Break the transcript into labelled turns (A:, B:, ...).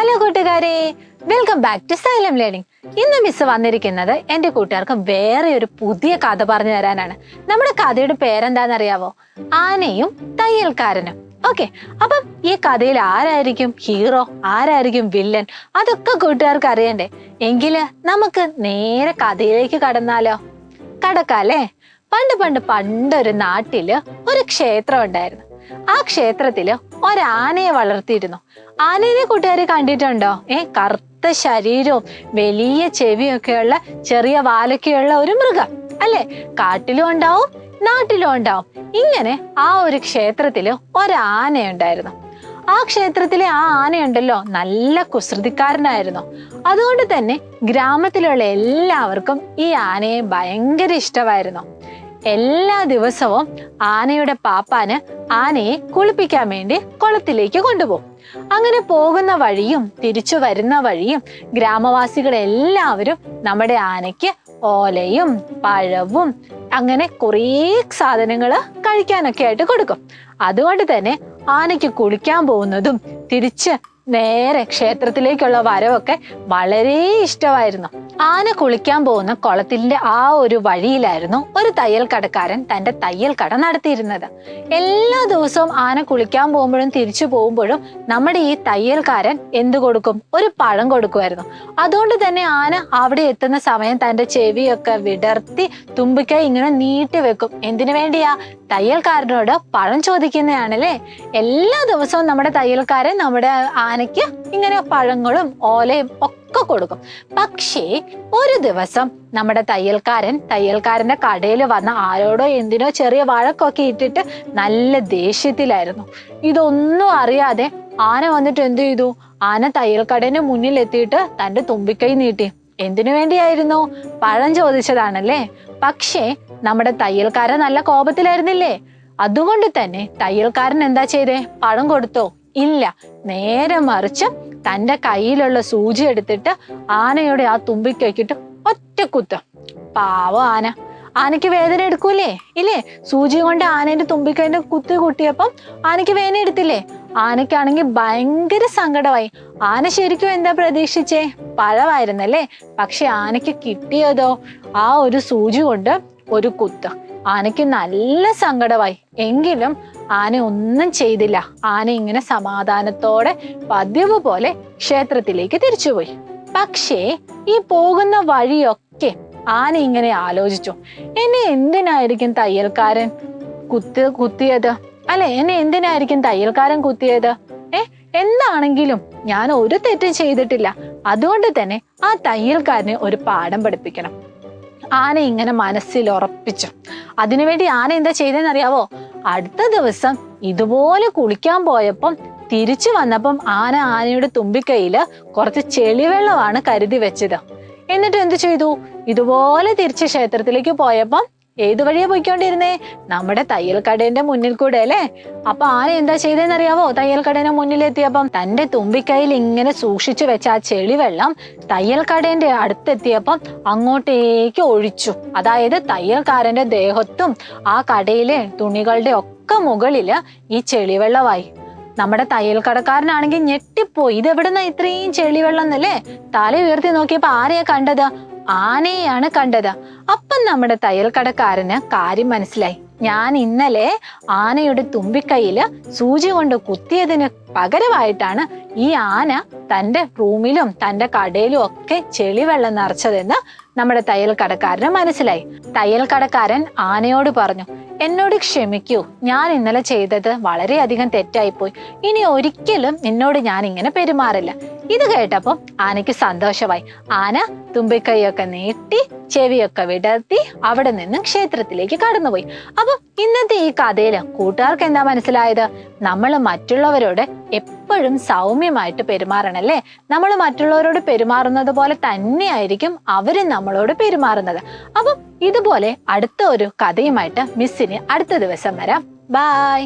A: Hello കൂട്ടുകാരെ, welcome back to Xylem learning. ഇന്ന് miss വന്നിരിക്കുന്നത് എന്റെ കൂട്ടുകാർക്ക് വേറെ ഒരു പുതിയ കഥ പറഞ്ഞു തരാനാണ്. നമ്മുടെ കഥയുടെ പേരെന്താണെന്നറിയാവോ? ആനയും തയ്യൽക്കാരനും. ഓക്കെ, അപ്പം ഈ കഥയിൽ ആരായിരിക്കും ഹീറോ, ആരായിരിക്കും വില്ലൻ, അതൊക്കെ കൂട്ടുകാർക്ക് അറിയണ്ടേ? എങ്കില് നമുക്ക് നേരെ കഥയിലേക്ക് കടന്നാലോ? കടക്കാല്ലേ. പണ്ടൊരു നാട്ടില് ഒരു ക്ഷേത്രം ഉണ്ടായിരുന്നു. ആ ക്ഷേത്രത്തില് ഒരാനയെ വളർത്തിയിരുന്നു. ആനയെ കൂട്ടുകാരെ കണ്ടിട്ടുണ്ടോ? കറുത്ത ശരീരവും വലിയ ചെവിയൊക്കെയുള്ള ചെറിയ വാലൊക്കെയുള്ള ഒരു മൃഗം അല്ലെ? കാട്ടിലും ഉണ്ടാവും, നാട്ടിലും ഉണ്ടാവും. ഇങ്ങനെ ആ ഒരു ക്ഷേത്രത്തില് ഒരാനയുണ്ടായിരുന്നു. ആ ക്ഷേത്രത്തിലെ ആ ആനയുണ്ടല്ലോ നല്ല കുസൃതിക്കാരനായിരുന്നു. അതുകൊണ്ട് തന്നെ ഗ്രാമത്തിലുള്ള എല്ലാവർക്കും ഈ ആനയെ ഭയങ്കര ഇഷ്ടമായിരുന്നു. എല്ലാ ദിവസവും ആനയുടെ പാപ്പാന് ആനയെ കുളിപ്പിക്കാൻ വേണ്ടി കുളത്തിലേക്ക് കൊണ്ടുപോകും. അങ്ങനെ പോകുന്ന വഴിയും തിരിച്ചു വരുന്ന വഴിയും ഗ്രാമവാസികളെല്ലാവരും നമ്മുടെ ആനയ്ക്ക് ഓലയും പഴവും അങ്ങനെ കുറേ സാധനങ്ങള് കഴിക്കാനൊക്കെ ആയിട്ട് കൊടുക്കും. അതുകൊണ്ട് തന്നെ ആനയ്ക്ക് കുളിക്കാൻ പോകുന്നതും തിരിച്ച് നേരെ ക്ഷേത്രത്തിലേക്കുള്ള വരവൊക്കെ വളരെ ഇഷ്ടമായിരുന്നു. ആന കുളിക്കാൻ പോകുന്ന കുളത്തിന്റെ ആ ഒരു വഴിയിലായിരുന്നു ഒരു തയ്യൽ കടക്കാരൻ തന്റെ തയ്യൽ കട നടത്തിയിരുന്നത്. എല്ലാ ദിവസവും ആന കുളിക്കാൻ പോകുമ്പോഴും തിരിച്ചു പോകുമ്പോഴും നമ്മുടെ ഈ തയ്യൽക്കാരൻ എന്ത് കൊടുക്കും? ഒരു പഴം കൊടുക്കുമായിരുന്നു. അതുകൊണ്ട് തന്നെ ആന അവിടെ എത്തുന്ന സമയം തന്റെ ചെവിയൊക്കെ വിടർത്തി തുമ്പിക്കൈ ഇങ്ങനെ നീട്ടി വെക്കും. എന്തിനു വേണ്ടിയാ? തയ്യൽക്കാരനോട് പഴം ചോദിക്കുന്നതാണല്ലേ. എല്ലാ ദിവസവും നമ്മുടെ തയ്യൽക്കാരൻ നമ്മുടെ ആനയ്ക്ക് ഇങ്ങനെ പഴങ്ങളും ഓലയും ഒക്കെ കൊടുക്കും. പക്ഷേ ഒരു ദിവസം നമ്മുടെ തയ്യൽക്കാരന്റെ കടയിൽ വന്ന ആരോടോ എന്തിനോ ചെറിയ വഴക്കൊക്കെ ഇട്ടിട്ട് നല്ല ദേഷ്യത്തിലായിരുന്നു. ഇതൊന്നും അറിയാതെ ആന വന്നിട്ട് എന്ത് ചെയ്തു? ആന തയ്യൽക്കടയുടെ മുന്നിൽ എത്തിയിട്ട് തന്റെ തുമ്പിക്കൈ നീട്ടി. എന്തിനു വേണ്ടിയായിരുന്നു? പഴം ചോദിച്ചതാണല്ലേ. പക്ഷേ നമ്മുടെ തയ്യൽക്കാരൻ നല്ല കോപത്തിലായിരുന്നില്ലേ. അതുകൊണ്ട് തന്നെ തയ്യൽക്കാരൻ എന്താ ചെയ്തേ? പഴം കൊടുത്തോ? ഇല്ല. നേരെ മറിച്ച് തന്റെ കയ്യിലുള്ള സൂചി എടുത്തിട്ട് ആനയുടെ ആ തുമ്പിക്കൈക്കിട്ട് ഒറ്റ കുത്ത്. പാവം ആന. ആനയ്ക്ക് വേദന എടുക്കൂലേ? ഇല്ലേ? സൂചി കൊണ്ട് ആനയുടെ തുമ്പിക്കൈന്റെ കുത്തി കൂട്ടിയപ്പം ആനയ്ക്ക് വേദന എടുത്തില്ലേ? ആനയ്ക്കാണെങ്കിൽ ഭയങ്കര സങ്കടമായി. ആന ശരിക്കും എന്താ പ്രതീക്ഷിച്ചേ? പഴമായിരുന്നല്ലേ. പക്ഷെ ആനയ്ക്ക് കിട്ടിയതോ ആ ഒരു സൂചി കൊണ്ട് ഒരു കുത്ത്. ആനയ്ക്ക് നല്ല സങ്കടമായി. എങ്കിലും ആന ഒന്നും ചെയ്തില്ല. ആന ഇങ്ങനെ സമാധാനത്തോടെ പതിവ് പോലെ ക്ഷേത്രത്തിലേക്ക് തിരിച്ചുപോയി. പക്ഷേ ഈ പോകുന്ന വഴിയൊക്കെ ആന ഇങ്ങനെ ആലോചിച്ചു, എന്നെ എന്തിനായിരിക്കും തയ്യൽക്കാരൻ കുത്തിയത്? അല്ലെ, എന്നെ എന്തിനായിരിക്കും തയ്യൽക്കാരൻ കുത്തിയത്? എന്താണെങ്കിലും ഞാൻ ഒരു തെറ്റും ചെയ്തിട്ടില്ല. അതുകൊണ്ട് തന്നെ ആ തയ്യൽക്കാരനെ ഒരു പാഠം പഠിപ്പിക്കണം. ആന ഇങ്ങനെ മനസ്സിൽ ഉറപ്പിച്ചു. അതിനുവേണ്ടി ആന എന്താ ചെയ്തെന്നറിയാവോ? അടുത്ത ദിവസം ഇതുപോലെ കുളിക്കാൻ പോയപ്പം തിരിച്ചു വന്നപ്പം ആനയുടെ തുമ്പിക്കൈയില് കുറച്ച് ചെളിവെള്ളമാണ് കരുതി വെച്ചത്. എന്നിട്ട് എന്ത് ചെയ്തു? ഇതുപോലെ തിരിച്ച് ക്ഷേത്രത്തിലേക്ക് പോയപ്പം ഏതു വഴിയാ പോയിക്കൊണ്ടിരുന്നേ? നമ്മുടെ തയ്യൽക്കടേന്റെ മുന്നിൽ കൂടെ അല്ലേ. അപ്പൊ ആന എന്താ ചെയ്തെന്നറിയാവോ? തയ്യൽക്കടേന്റെ മുന്നിലെത്തിയപ്പം തന്റെ തുമ്പിക്കൈയിൽ ഇങ്ങനെ സൂക്ഷിച്ചു വെച്ച ആ ചെളിവെള്ളം തയ്യൽക്കടേന്റെ അടുത്തെത്തിയപ്പം അങ്ങോട്ടേക്ക് ഒഴിച്ചു. അതായത് തയ്യൽക്കാരന്റെ ദേഹത്തും ആ കടയിലെ തുണികളുടെ ഒക്കെ മുകളില് ഈ ചെളിവെള്ളമായി. നമ്മുടെ തയ്യൽക്കടക്കാരനാണെങ്കിൽ ഞെട്ടിപ്പോയി. ഇതെവിടുന്ന ഇത്രയും ചെളിവെള്ളം എന്നല്ലേ? തല ഉയർത്തി നോക്കിയപ്പോ ആരെയാ കണ്ടത്? ആനയെയാണ് കണ്ടത്. അപ്പം നമ്മുടെ തയ്യൽക്കടക്കാരന് കാര്യം മനസ്സിലായി. ഞാൻ ഇന്നലെ ആനയുടെ തുമ്പിക്കൈയില് സൂചി കൊണ്ട് കുത്തിയതിന് പകരമായിട്ടാണ് ഈ ആന തന്റെ റൂമിലും തന്റെ കടയിലും ഒക്കെ ചെളിവെള്ളം നിറച്ചതെന്ന് നമ്മുടെ തയ്യൽക്കടക്കാരന് മനസ്സിലായി. തയ്യൽക്കടക്കാരൻ ആനയോട് പറഞ്ഞു, എന്നോട് ക്ഷമിക്കൂ, ഞാൻ ഇന്നലെ ചെയ്തത് വളരെയധികം തെറ്റായിപ്പോയി. ഇനി ഒരിക്കലും നിന്നോട് ഞാൻ ഇങ്ങനെ പെരുമാറില്ല. ഇത് കേട്ടപ്പം ആനയ്ക്ക് സന്തോഷമായി. ആന തുമ്പിക്കൈയൊക്കെ നീട്ടി ചെവിയൊക്കെ വിടർത്തി അവിടെ നിന്നും ക്ഷേത്രത്തിലേക്ക് കടന്നുപോയി. അപ്പൊ ഇന്നത്തെ ഈ കഥയില് കൂട്ടുകാർക്ക് എന്താ മനസ്സിലായത്? നമ്മൾ മറ്റുള്ളവരോട് എപ്പോഴും സൗമ്യമായിട്ട് പെരുമാറണല്ലേ. നമ്മൾ മറ്റുള്ളവരോട് പെരുമാറുന്നത് പോലെ തന്നെയായിരിക്കും അവരും നമ്മളോട് പെരുമാറുന്നത്. അപ്പം ഇതുപോലെ അടുത്ത ഒരു കഥയുമായിട്ട് മിസ്സിന് അടുത്ത ദിവസം വരാം. ബൈ.